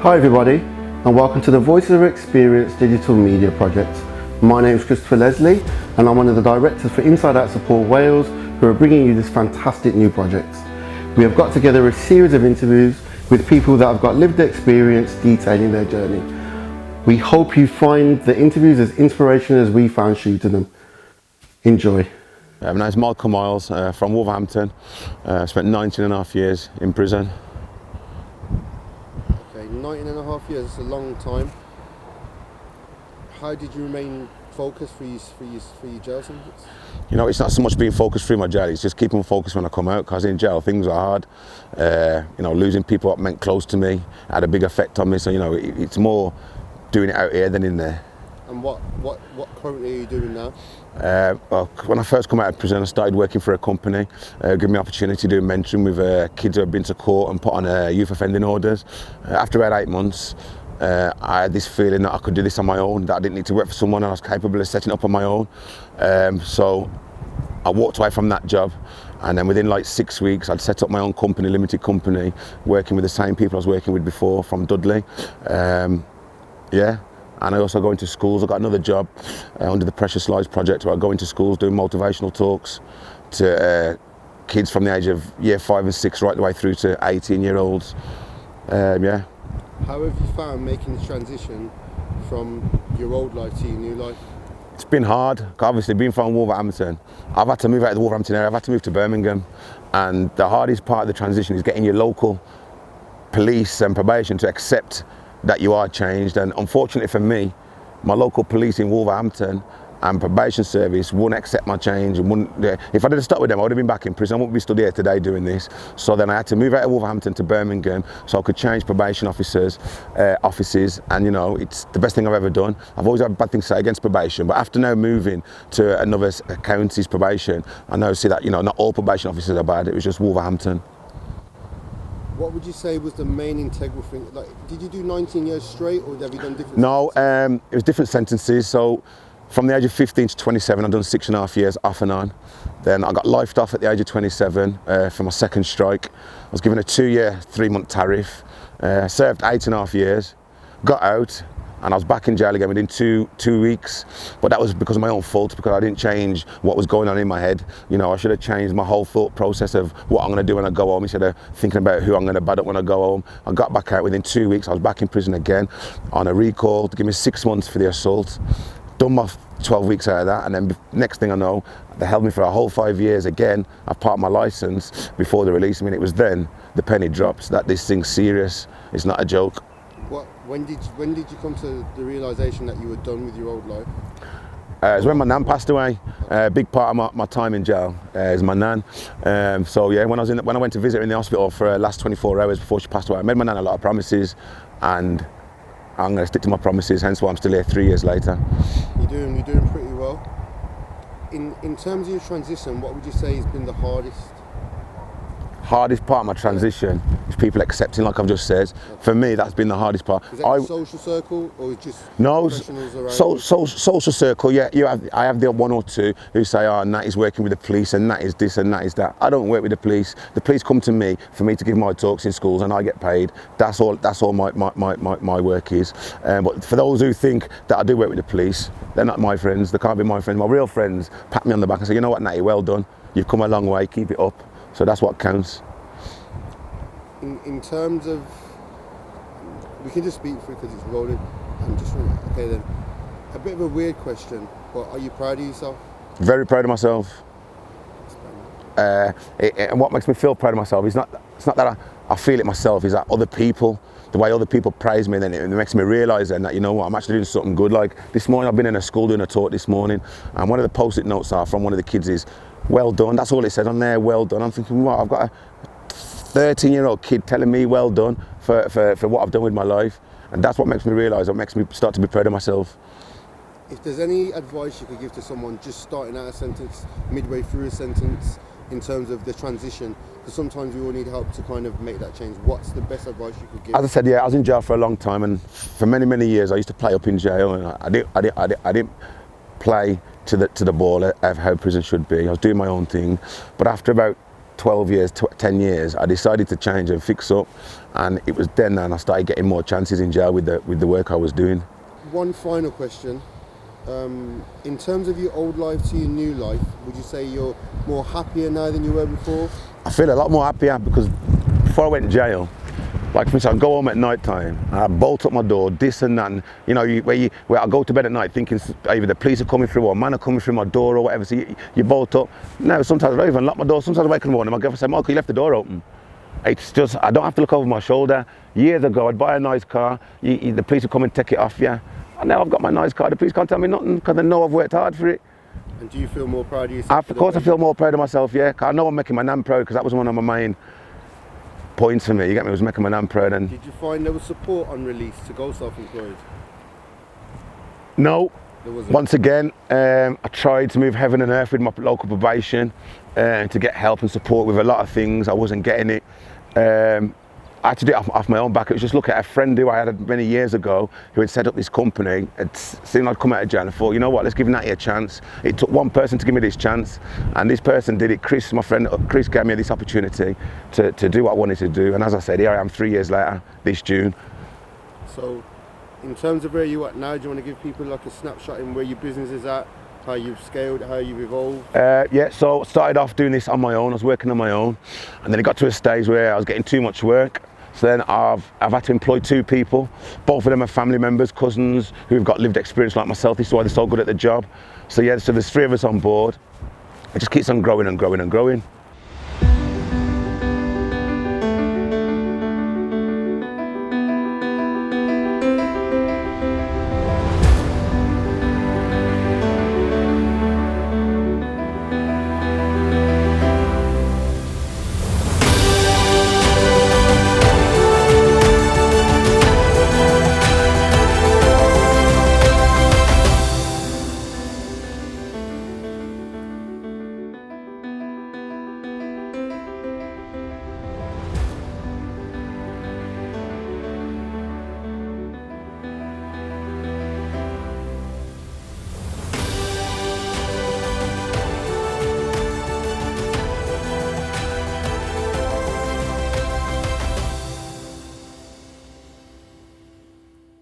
Hi everybody, and welcome to the Voices of Experience Digital Media Project. My name is Christopher Leslie, and I'm one of the directors for Inside Out Support Wales, who are bringing you this fantastic new project. We have got together a series of interviews with people that have got lived experience detailing their journey. We hope you find the interviews as inspirational as we found shooting them. Enjoy. My name is Micheal from Wolverhampton. Spent 19 and a half years in prison. 19 and a half years, it's a long time. How did you remain focused for your jail sentence? You know, it's not so much being focused through my jail, it's just keeping focused when I come out, because in jail things are hard. Losing people that meant close to me had a big effect on me, so it's more doing it out here than in there. And what currently are you doing now? When I first come out of prison, I started working for a company, giving me opportunity to do mentoring with kids who have been to court and put on youth offending orders. After about 8 months, I had this feeling that I could do this on my own, that I didn't need to work for someone, and I was capable of setting up on my own. So I walked away from that job, and then within like 6 weeks, I'd set up my own company, limited company, working with the same people I was working with before from Dudley. And I also go into schools. I got another job under the Precious Lives Project, where I go into schools doing motivational talks to kids from the age of year 5 and 6 right the way through to 18-year-olds. How have you found making the transition from your old life to your new life? It's been hard. Obviously, being from Wolverhampton, I've had to move out of the Wolverhampton area. I've had to move to Birmingham, and the hardest part of the transition is getting your local police and probation to accept that you are changed. And unfortunately for me, my local police in Wolverhampton and probation service wouldn't accept my change, and if I didn't start with them, I would have been back in prison. I wouldn't be stood here today doing this. So then I had to move out of Wolverhampton to Birmingham so I could change probation offices, and it's the best thing I've ever done. I've always had bad things to say against probation, but after now moving to another county's probation, I now see that not all probation officers are bad. It was just Wolverhampton. What would you say was the main integral thing? Like, did you do 19 years straight, or have you done different? No, it was different sentences. So from the age of 15 to 27, I've done 6.5 years off and on. Then I got lifed off at the age of 27 for my second strike. I was given a 2-year, 3-month tariff. Served 8.5 years, got out, and I was back in jail again within two weeks. But that was because of my own fault, because I didn't change what was going on in my head. I should have changed my whole thought process of what I'm going to do when I go home, instead of thinking about who I'm going to bad up when I go home. I got back out within 2 weeks. I was back in prison again on a recall to give me 6 months for the assault. Done my 12 weeks out of that, and then next thing I know, they held me for a whole 5 years again. I've part of my licence before they released me, and it was then the penny drops that this thing's serious. It's not a joke. When did you come to the realisation that you were done with your old life? It was when my nan passed away. A big part of my time in jail is my nan. When I went to visit her in the hospital for the last 24 hours before she passed away, I made my nan a lot of promises, and I'm going to stick to my promises, hence why I'm still here 3 years later. You're doing pretty well. In terms of your transition, what would you say has been the hardest part of my transition is people accepting, like I've just said. For me, that's been the hardest part. Is that social circle, or just professionals around? Social circle, yeah. I have the one or two who say, and that is working with the police, and that is this, and that is that. I don't work with the police. The police come to me for me to give my talks in schools, and I get paid. That's all my work is. But for those who think that I do work with the police, they're not my friends. They can't be my friends. My real friends pat me on the back and say, you know what, Natty, well done. You've come a long way, keep it up. So that's what counts. In terms of, we can just speak through because it's rolling. Okay then, a bit of a weird question, but are you proud of yourself? Very proud of myself. And what makes me feel proud of myself is it's not that I feel it myself, is that other people, the way other people praise me, then it makes me realise then that, you know what, I'm actually doing something good. Like this morning, I've been in a school doing a talk this morning, and one of the post-it notes from one of the kids is, well done. That's all it says on there, well done. I'm thinking, what, I've got a 13-year-old kid telling me well done for what I've done with my life. And that's what makes me realise, what makes me start to be proud of myself. If there's any advice you could give to someone just starting out a sentence, midway through a sentence, in terms of the transition, because sometimes we all need help to kind of make that change, what's the best advice you could give? As I said, I was in jail for a long time, and for many years I used to play up in jail, and I didn't play to the ball of how prison should be. I was doing my own thing, but after about 12 years, 10 years, I decided to change and fix up, and it was then and I started getting more chances in jail with the work I was doing. One final question. In terms of your old life to your new life, would you say you're more happier now than you were before? I feel a lot more happier because before I went to jail, like for instance, I go home at night time, I bolt up my door, this and that, and, you know, where I go to bed at night thinking either the police are coming through or a man are coming through my door or whatever, so you bolt up. No, sometimes I don't even lock my door, sometimes I wake in the morning, my girlfriend says, Michael, you left the door open. It's just, I don't have to look over my shoulder. Years ago, I'd buy a nice car, the police would come and take it off you. And now I've got my nice car, the police can't tell me nothing because they know I've worked hard for it. And do you feel more proud of yourself? Of course I feel more proud of myself, yeah. I know I'm making my nan proud because that was one of my main points for me, you get me, was making my nan proud. And did you find there was support on release to go self-employed? No. There wasn't. Once again, I tried to move heaven and earth with my local probation to get help and support with a lot of things. I wasn't getting it. I had to do it off my own back. It was just look at a friend who I had many years ago who had set up this company. It seemed I'd come out of jail and thought, you know what, let's give Natty a chance. It took one person to give me this chance, and this person did it. Chris, my friend, Chris gave me this opportunity to do what I wanted to do. And as I said, here I am 3 years later, this June. So, in terms of where you're at now, do you want to give people like a snapshot in where your business is at, how you've scaled, how you've evolved? Yeah, so I started off doing this on my own. I was working on my own, and then it got to a stage where I was getting too much work. So then I've had to employ 2 people. Both of them are family members, cousins, who've got lived experience like myself. This is why they're so good at the job. So yeah, so there's 3 of us on board. It just keeps on growing and growing and growing.